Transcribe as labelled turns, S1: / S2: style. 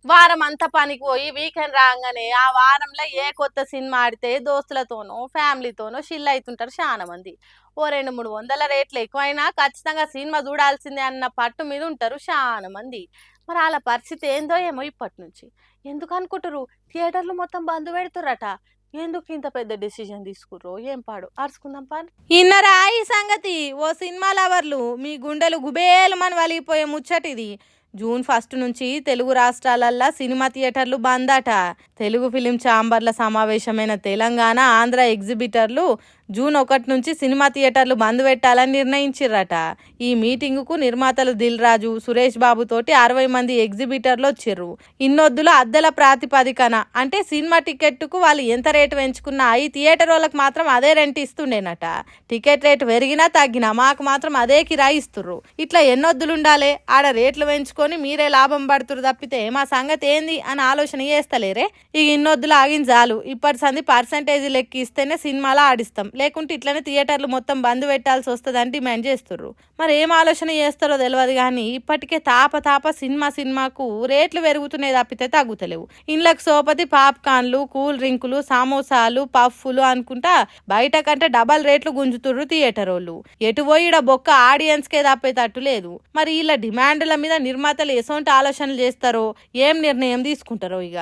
S1: వారం అంతా పనికి పోయి వీకెండ్ రాగానే ఆ వారంలో ఏ కొత్త సినిమా ఆడితే దోస్తులతోనో ఫ్యామిలీతోనో షిల్ అవుతుంటారు చాలా మంది. ఓ 200-300 రేట్లు ఎక్కువైనా ఖచ్చితంగా సినిమా చూడాల్సిందే అన్న పట్టు మీద ఉంటారు చాలా మంది. మరి వాళ్ళ పరిస్థితి ఏందో ఏమో ఇప్పటి నుంచి. ఎందుకు అనుకుంటారు? థియేటర్లు మొత్తం బంద్ పెడుతురట. ఎందుకు ఇంత పెద్ద డిసిజన్ తీసుకుర్రో ఏం పాడు అరుచుకుందాం పాని. ఇన్నరా ఈ సంగతి ఓ సినిమా లవర్లు మీ గుండెలు గుబేలమని వలిగిపోయే ముచ్చటిది. జూన్ 1 నుంచి తెలుగు రాష్ట్రాలల్లా సినిమా థియేటర్లు బంద్ అట. తెలుగు ఫిలిం ఛాంబర్ల సమావేశమైన తెలంగాణ ఆంధ్ర ఎగ్జిబిటర్లు జూన్ 1 నుంచి సినిమా థియేటర్లు బంద్ పెట్టాలని నిర్ణయించిర్రట. ఈ మీటింగుకు నిర్మాతలు దిల్ రాజు సురేష్ బాబు తోటి 60 మంది ఎగ్జిబిటర్లు వచ్చిర్రు. ఇన్నొద్దులు అద్దెల ప్రాతిపదికన అంటే సినిమా టికెట్కు వాళ్ళు ఎంత రేటు పెంచుకున్నా ఈ థియేటర్ వాళ్ళకి మాత్రం అదే రెంట్ ఇస్తుండేనట. టికెట్ రేటు పెరిగినా తగ్గినా మాకు మాత్రం అదే కిరాయి ఇస్తుర్రు. ఇట్లా ఎన్నొద్దులు ఉండాలి, ఆడ రేట్లు పెంచుకొని మీరే లాభం పడుతురు తప్పితే మా సంగతి ఏంది అని ఆలోచన చేస్తలేరే. ఈ ఇన్నొద్దులు ఆగిన చాలు, ఇప్పటి సంది పర్సంటేజ్ లెక్క ఇస్తేనే సినిమాలో ఆడిస్తాం, లేకుంటే ఇట్లనే థియేటర్లు మొత్తం బంద్ పెట్టాల్సి వస్తుందని డిమాండ్ చేస్తుర్రు. మరి ఏం ఆలోచన చేస్తారో తెలియదు కానీ ఇప్పటికే తాప సినిమాకు రేట్లు పెరుగుతున్నాయి తప్పితే తగ్గుతలేవు. ఇండ్లకు సోపతి పాప్కార్న్లు కూల్ డ్రింకులు సమోసాలు పఫ్ఫులు అనుకుంటా బయట కంటే డబల్ రేట్లు గుంజుతుర్రు థియేటర్ వాళ్ళు. ఎటు పోయిడ బొక్క ఆడియన్స్కే తప్పేటట్టు లేదు. మరి ఇలా డిమాండ్ల మీద నిర్మాతలు ఎసొంటి ఆలోచనలు చేస్తారో ఏం నిర్ణయం తీసుకుంటారో ఇక.